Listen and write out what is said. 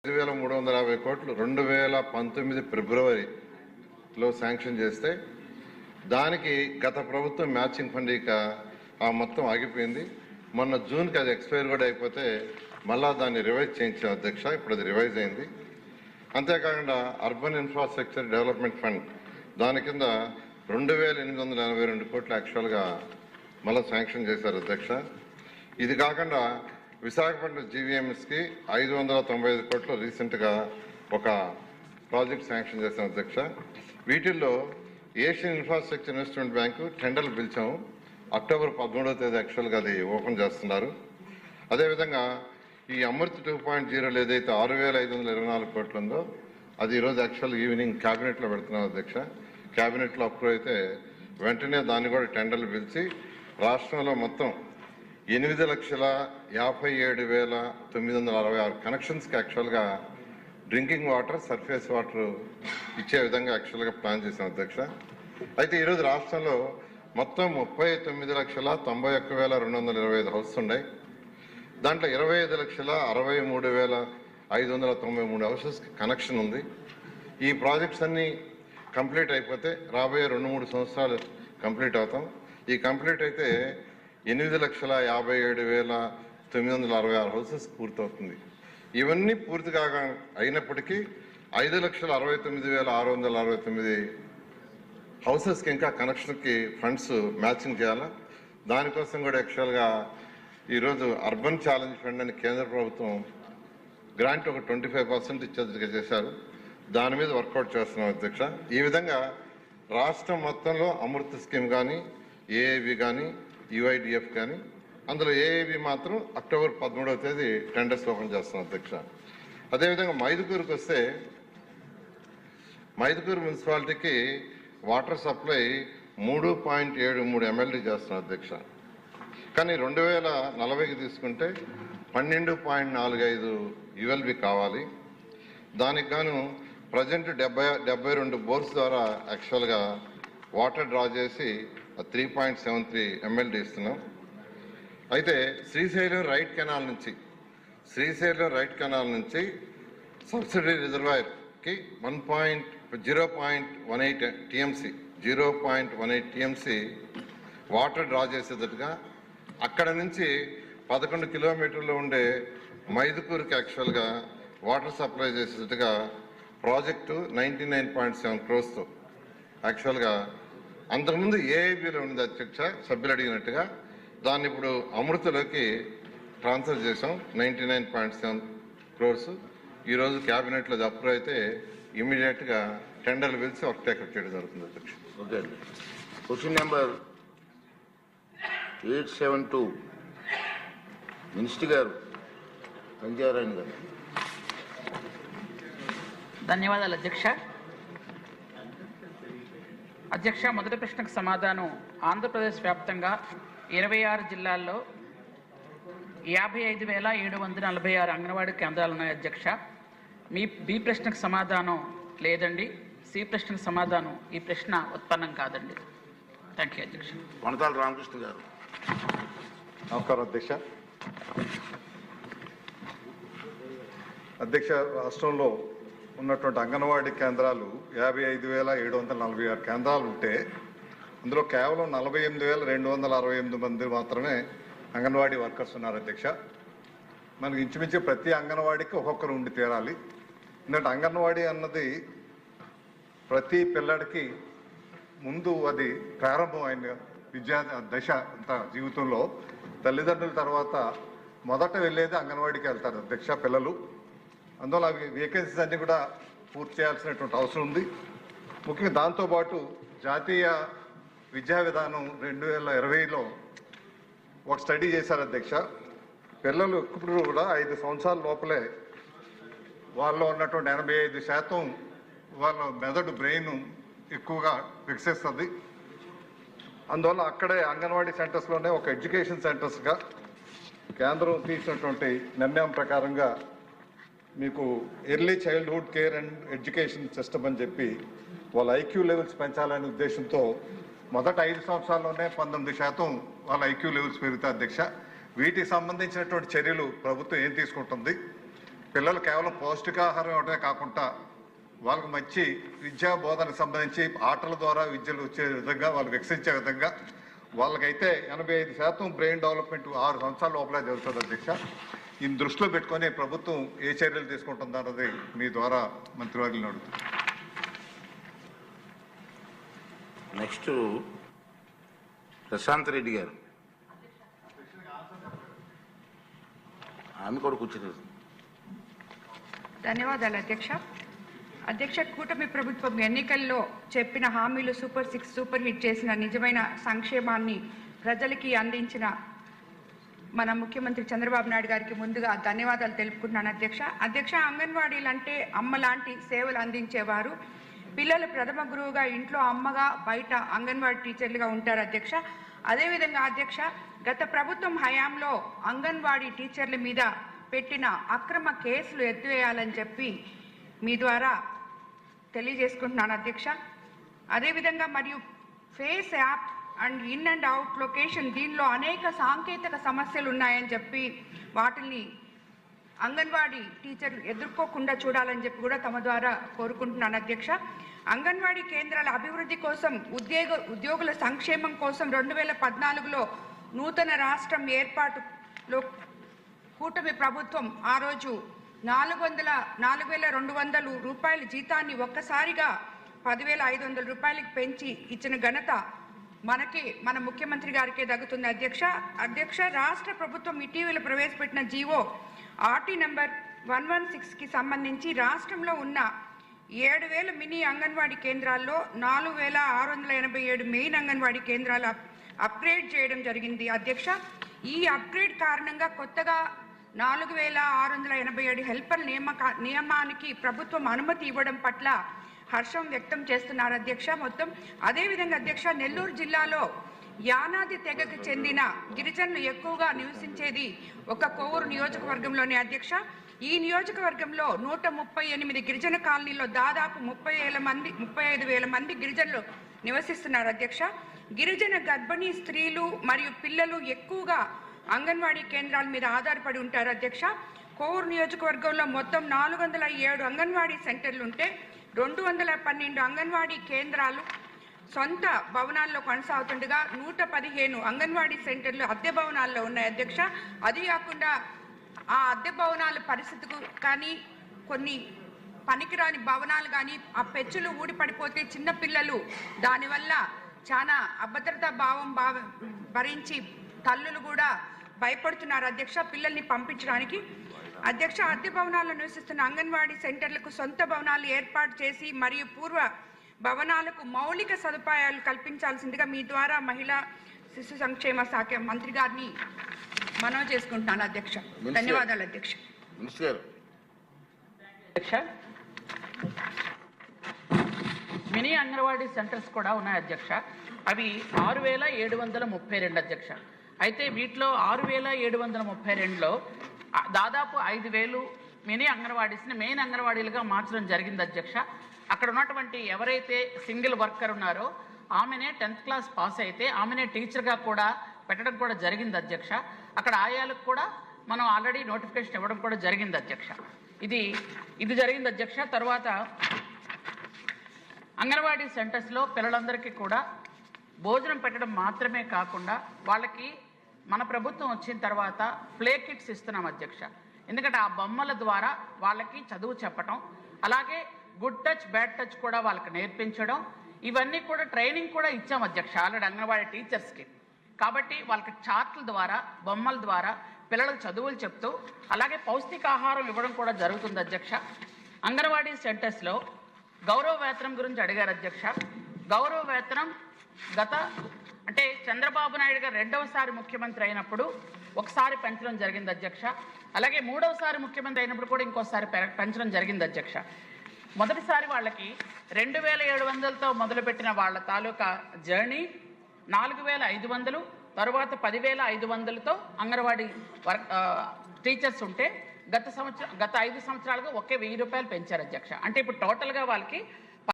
5,350 కోట్లు 2019 ఫిబ్రవరిలో శాంక్షన్ చేస్తే దానికి గత ప్రభుత్వం మ్యాచింగ్ ఫండ్ ఇక ఆ మొత్తం ఆగిపోయింది. మొన్న జూన్కి అది ఎక్స్పైర్ కూడా అయిపోతే మళ్ళా దాన్ని రివైజ్ చేయించాం అధ్యక్ష. ఇప్పుడు అది రివైజ్ అయింది. అంతేకాకుండా అర్బన్ ఇన్ఫ్రాస్ట్రక్చర్ డెవలప్మెంట్ ఫండ్ దాని కింద 2,882 కోట్లు యాక్చువల్గా మళ్ళీ శాంక్షన్ చేశారు అధ్యక్ష. ఇది కాకుండా విశాఖపట్నం జీవీఎంఎస్కి 595 కోట్లు రీసెంట్గా ఒక ప్రాజెక్ట్ శాంక్షన్ చేశాం అధ్యక్ష. వీటిల్లో ఏషియన్ ఇన్ఫ్రాస్ట్రక్చర్ ఇన్వెస్ట్మెంట్ బ్యాంకు టెండర్లు పిలిచాము. అక్టోబర్ 13వ తేదీ యాక్చువల్గా అది ఓపెన్ చేస్తున్నారు. అదేవిధంగా ఈ అమృత్ 2.0 ఏదైతే 6,524 కోట్లు ఉందో అది ఈరోజు యాక్చువల్ ఈవినింగ్ క్యాబినెట్లో పెడుతున్నాం అధ్యక్ష. క్యాబినెట్లో అప్రూవ్ అయితే వెంటనే దాన్ని కూడా టెండర్లు పిలిచి రాష్ట్రంలో మొత్తం 8,57,966 కనెక్షన్స్కి యాక్చువల్గా డ్రింకింగ్ వాటర్, సర్ఫేస్ వాటర్ ఇచ్చే విధంగా యాక్చువల్గా ప్లాన్ చేశాం అధ్యక్ష. అయితే ఈరోజు రాష్ట్రంలో మొత్తం 39,91,225 హౌసెస్ ఉన్నాయి. దాంట్లో 25,63,593 హౌసెస్కి కనెక్షన్ ఉంది. ఈ ప్రాజెక్ట్స్ అన్నీ కంప్లీట్ అయిపోతే రాబోయే 2-3 సంవత్సరాలు కంప్లీట్ అవుతాం. ఈ కంప్లీట్ అయితే 8,57,966 హౌసెస్ పూర్తవుతుంది. ఇవన్నీ పూర్తి కాగా అయినప్పటికీ 5,69,669 హౌసెస్కి ఇంకా కనెక్షన్కి ఫండ్స్ మ్యాచింగ్ చేయాలా. దానికోసం కూడా యాక్చువల్గా ఈరోజు అర్బన్ ఛాలెంజ్ ఫండ్ అని కేంద్ర ప్రభుత్వం గ్రాంట్ ఒక 25% ఇచ్చేదిగా చేశారు. దాని మీద వర్కౌట్ చేస్తున్నాం అధ్యక్ష. ఈ విధంగా రాష్ట్రం మొత్తంలో అమృత్ స్కీమ్ కానీ, ఏఐబి కానీ, యుఐడిఎఫ్ కానీ, అందులో ఏఐబి మాత్రం అక్టోబర్ 13వ తేదీ టెండర్స్ ఓపెన్ చేస్తున్నాం అధ్యక్ష. అదేవిధంగా మైదుకూరుకు వస్తే మైదుకూరు మున్సిపాలిటీకి వాటర్ సప్లై 3.73 MLD చేస్తున్నాం అధ్యక్ష. కానీ 2040కి తీసుకుంటే 12.45 ULB కావాలి. దానికి గాను ప్రజెంట్ 72 బోర్స్ ద్వారా యాక్చువల్గా వాటర్ డ్రా చేసి 3.73 MLD ఇస్తున్నాం. అయితే శ్రీశైలం రైట్ కెనాల్ నుంచి సబ్సిడీ రిజర్వాయర్కి 0.18 TMC వాటర్ డ్రా చేసేటట్టుగా అక్కడ నుంచి 11 కిలోమీటర్లు ఉండే మైదుకూరుకి యాక్చువల్గా వాటర్ సప్లై చేసేటట్టుగా ప్రాజెక్టు 99.7 crores యాక్చువల్గా అంతకుముందు ఏఐబిలో ఉంది అధ్యక్ష. సభ్యులు అడిగినట్టుగా దాన్ని ఇప్పుడు అమృతలోకి ట్రాన్స్ఫర్ చేసాం. 99.7 crores ఈరోజు క్యాబినెట్లో అప్రూవ్ అయితే ఇమీడియట్గా టెండర్లు పిలిచి వర్క్ టేకప్ చేయడం జరుగుతుంది అధ్యక్ష. ఓకే అండి. క్వశ్చన్ నెంబర్ 872 మినిస్టర్ గారు సంజయారాయణ గారు. ధన్యవాదాలు అధ్యక్ష. అధ్యక్ష, మొదటి ప్రశ్నకు సమాధానం. ఆంధ్రప్రదేశ్ వ్యాప్తంగా 26 జిల్లాల్లో 55,746 అంగన్వాడీ కేంద్రాలు ఉన్నాయి అధ్యక్ష. బి ప్రశ్నకు సమాధానం లేదండి. సి ప్రశ్నకు సమాధానం ఈ ప్రశ్న ఉత్పన్నం కాదండి. థ్యాంక్ యూ అధ్యక్ష. వనతాల రామకృష్ణ గారు. నమస్కారం అధ్యక్ష. అధ్యక్ష, రాష్ట్రంలో ఉన్నటువంటి అంగన్వాడీ కేంద్రాలు 55,746 కేంద్రాలు ఉంటే అందులో కేవలం 48,268 మంది మాత్రమే అంగన్వాడీ వర్కర్స్ ఉన్నారు అధ్యక్ష. మనకి ఇంచుమించు ప్రతి అంగన్వాడీకి ఒక్కొక్కరు ఉండి తీరాలి. ఎందుకంటే అంగన్వాడీ అన్నది ప్రతి పిల్లడికి ముందు అది ప్రారంభమైన విద్యా దశ అంత జీవితంలో. తల్లిదండ్రుల తర్వాత మొదట వెళ్ళేది అంగన్వాడీకి వెళ్తారు అధ్యక్ష పిల్లలు. అందువల్ల అవి వేకెన్సీస్ అన్నీ కూడా పూర్తి చేయాల్సినటువంటి అవసరం ఉంది. ముఖ్యంగా దాంతోపాటు జాతీయ విద్యా విధానం 2020లో ఒక స్టడీ చేశారు అధ్యక్ష. పిల్లలు ఇప్పుడు కూడా 5 సంవత్సరాల లోపలే వాళ్ళలో ఉన్నటువంటి 85% వాళ్ళ మెదడు బ్రెయిన్ ఎక్కువగా వికసిస్తుంది. అందువల్ల అక్కడే అంగన్వాడీ సెంటర్స్లోనే ఒక ఎడ్యుకేషన్ సెంటర్స్గా కేంద్రం తీసినటువంటి నిర్ణయం ప్రకారంగా మీకు early childhood care and education system అని చెప్పి వాళ్ళ ఐక్యూ లెవెల్స్ పెంచాలనే ఉద్దేశంతో మొదట 5 సంవత్సరాల్లోనే 19% వాళ్ళ ఐక్యూ లెవెల్స్ పెరుగుతాయి అధ్యక్ష. వీటికి సంబంధించినటువంటి చర్యలు ప్రభుత్వం ఏం తీసుకుంటుంది? పిల్లలు కేవలం పౌష్టికాహారం ఇవ్వడమే కాకుండా వాళ్ళకు మంచి విద్యా బోధనకు సంబంధించి ఆటల ద్వారా విద్యలు వచ్చే విధంగా వాళ్ళు వికసించే విధంగా వాళ్ళకైతే 85% బ్రెయిన్ డెవలప్మెంట్ 6 సంవత్సరాల లోపలే జరుగుతుంది అధ్యక్ష. ఈ దృష్టిలో పెట్టుకొని ప్రభుత్వం ఏ చర్యలు తీసుకుంటుందన్నది మీ ద్వారా మంత్రివర్యులను అడుగుతుంది. నెక్స్ట్ ప్రశాంత్ రెడ్డి గారు. ఆమె కూడా కూర్చున్నారు. ధన్యవాదాలు అధ్యక్ష. అధ్యక్ష, కూటమి ప్రభుత్వం ఎన్నికల్లో చెప్పిన హామీలు సూపర్ 6 సూపర్ హిట్ చేసిన నిజమైన సంక్షేమాన్ని ప్రజలకి అందించిన మన ముఖ్యమంత్రి చంద్రబాబు నాయుడు గారికి ముందుగా ధన్యవాదాలు తెలుపుకుంటున్నాను అధ్యక్ష. అధ్యక్ష, అంగన్వాడీలు అంటే అమ్మ లాంటి సేవలు అందించేవారు. పిల్లలు ప్రథమ గురువుగా ఇంట్లో అమ్మగా, బయట అంగన్వాడీ టీచర్లుగా ఉంటారు అధ్యక్ష. అదేవిధంగా అధ్యక్ష, గత ప్రభుత్వం హయాంలో అంగన్వాడీ టీచర్ల మీద పెట్టిన అక్రమ కేసులు ఎత్తివేయాలని చెప్పి మీ ద్వారా తెలియజేసుకుంటున్నాను అధ్యక్ష. అదేవిధంగా మరియు face app and in and out location, దీనిలో అనేక సాంకేతిక సమస్యలు ఉన్నాయని చెప్పి వాటిని అంగన్వాడీ టీచర్లు ఎదుర్కోకుండా చూడాలని చెప్పి కూడా తమ ద్వారా కోరుకుంటున్నాను అధ్యక్ష. అంగన్వాడీ కేంద్రాల అభివృద్ధి కోసం, ఉద్యోగుల సంక్షేమం కోసం 2014లో నూతన రాష్ట్రం ఏర్పాటులో కూటమి ప్రభుత్వం ఆ రోజు 4,200 రూపాయల జీతాన్ని ఒక్కసారిగా 10,500 రూపాయలకి పెంచి ఇచ్చిన ఘనత మన ముఖ్యమంత్రి గారికే దక్కుతుంది అధ్యక్ష. రాష్ట్ర ప్రభుత్వం ఇటీవల ప్రవేశపెట్టిన జీవో ఆర్టీ నంబర్ 116కి సంబంధించి రాష్ట్రంలో ఉన్న 7,000 మినీ అంగన్వాడీ కేంద్రాల్లో 4,687 మెయిన్ అంగన్వాడీ కేంద్రాలు అప్గ్రేడ్ చేయడం జరిగింది అధ్యక్ష. ఈ అప్గ్రేడ్ కారణంగా కొత్తగా 4,687 హెల్పర్ నియమానికి ప్రభుత్వం అనుమతి ఇవ్వడం పట్ల హర్షం వ్యక్తం చేస్తున్నారు అధ్యక్ష. అదేవిధంగా అధ్యక్ష, నెల్లూరు జిల్లాలో యానాది తెగకు చెందిన గిరిజనులు ఎక్కువగా నివసించేది ఒక కోవూరు నియోజకవర్గంలోనే అధ్యక్ష. ఈ నియోజకవర్గంలో 138 గిరిజన కాలనీలో దాదాపు 35,000 మంది గిరిజనులు నివసిస్తున్నారు అధ్యక్ష. గిరిజన గర్భిణీ స్త్రీలు మరియు పిల్లలు ఎక్కువగా అంగన్వాడీ కేంద్రాల మీద ఆధారపడి ఉంటారు అధ్యక్ష. కోవూరు నియోజకవర్గంలో మొత్తం 407 అంగన్వాడీ సెంటర్లు ఉంటే 212 అంగన్వాడీ కేంద్రాలు సొంత భవనాల్లో కొనసాగుతుండగా 115 అంగన్వాడీ సెంటర్లు అద్దె భవనాల్లో ఉన్నాయి అధ్యక్ష. అది కాకుండా ఆ అద్దె భవనాల పరిస్థితికి కానీ, కొన్ని పనికిరాని భవనాలు కానీ, ఆ పెచ్చులు ఊడిపడిపోతే చిన్నపిల్లలు దానివల్ల చాలా అభద్రతా భావం భరించి తల్లులు కూడా భయపడుతున్నారు అధ్యక్ష పిల్లల్ని పంపించడానికి. అధ్యక్ష, అద్దె భవనాల్లో నివసిస్తున్న అంగన్వాడీ సెంటర్లకు సొంత భవనాలు ఏర్పాటు చేసి మరియు పూర్వ భవనాలకు మౌలిక సదుపాయాలు కల్పించాల్సిందిగా మీ ద్వారా మహిళా శిశు సంక్షేమ శాఖ మంత్రి గారిని మనవి చేసుకుంటున్నాను అధ్యక్ష. ధన్యవాదాలు అధ్యక్ష. మినీ అంగన్వాడీ సెంటర్స్ కూడా ఉన్నాయి అధ్యక్ష. అవి 6,732 అధ్యక్ష. అయితే వీటిలో 6,732లో దాదాపు 5,000 మినీ అంగన్వాడీస్ని మెయిన్ అంగన్వాడీలుగా మార్చడం జరిగింది అధ్యక్ష. అక్కడ ఉన్నటువంటి ఎవరైతే సింగిల్ వర్కర్ ఉన్నారో ఆమెనే 10th క్లాస్ పాస్ అయితే ఆమెనే టీచర్గా కూడా పెట్టడం కూడా జరిగింది అధ్యక్ష. అక్కడ ఆయాలకు కూడా మనం ఆల్రెడీ నోటిఫికేషన్ ఇవ్వడం కూడా జరిగింది అధ్యక్ష. ఇది జరిగింది అధ్యక్ష. తర్వాత అంగన్వాడీ సెంటర్స్లో పిల్లలందరికీ కూడా భోజనం పెట్టడం మాత్రమే కాకుండా వాళ్ళకి మన ప్రభుత్వం వచ్చిన తర్వాత ప్లే కిట్స్ ఇస్తున్నాం అధ్యక్ష. ఎందుకంటే ఆ బొమ్మల ద్వారా వాళ్ళకి చదువు చెప్పడం, అలాగే గుడ్ టచ్ బ్యాడ్ టచ్ కూడా వాళ్ళకి నేర్పించడం, ఇవన్నీ కూడా ట్రైనింగ్ కూడా ఇచ్చాం అధ్యక్ష ఆల్రెడీ అంగన్వాడీ టీచర్స్కి. కాబట్టి వాళ్ళకి చార్ట్ల ద్వారా, బొమ్మల ద్వారా పిల్లలకు చదువులు చెప్తూ అలాగే పౌష్టికాహారం ఇవ్వడం కూడా జరుగుతుంది అధ్యక్ష. అంగన్వాడీ సెంటర్స్లో గౌరవ వేతనం గురించి అడిగారు అధ్యక్ష. గౌరవ వేతనం అంటే చంద్రబాబు నాయుడు గారు రెండవసారి ముఖ్యమంత్రి అయినప్పుడు ఒకసారి పెంచడం జరిగింది అధ్యక్ష. అలాగే మూడవసారి ముఖ్యమంత్రి అయినప్పుడు కూడా ఇంకోసారి పెంచడం జరిగింది అధ్యక్ష. మొదటిసారి వాళ్ళకి 2,700తో మొదలుపెట్టిన వాళ్ళ తాలూకా జర్నీ 4,500, తరువాత 10,500తో అంగన్వాడీ టీచర్స్ ఉంటే గత 5 సంవత్సరాలుగా ఒకే 1,000 రూపాయలు పెంచారు అధ్యక్ష. అంటే ఇప్పుడు టోటల్గా వాళ్ళకి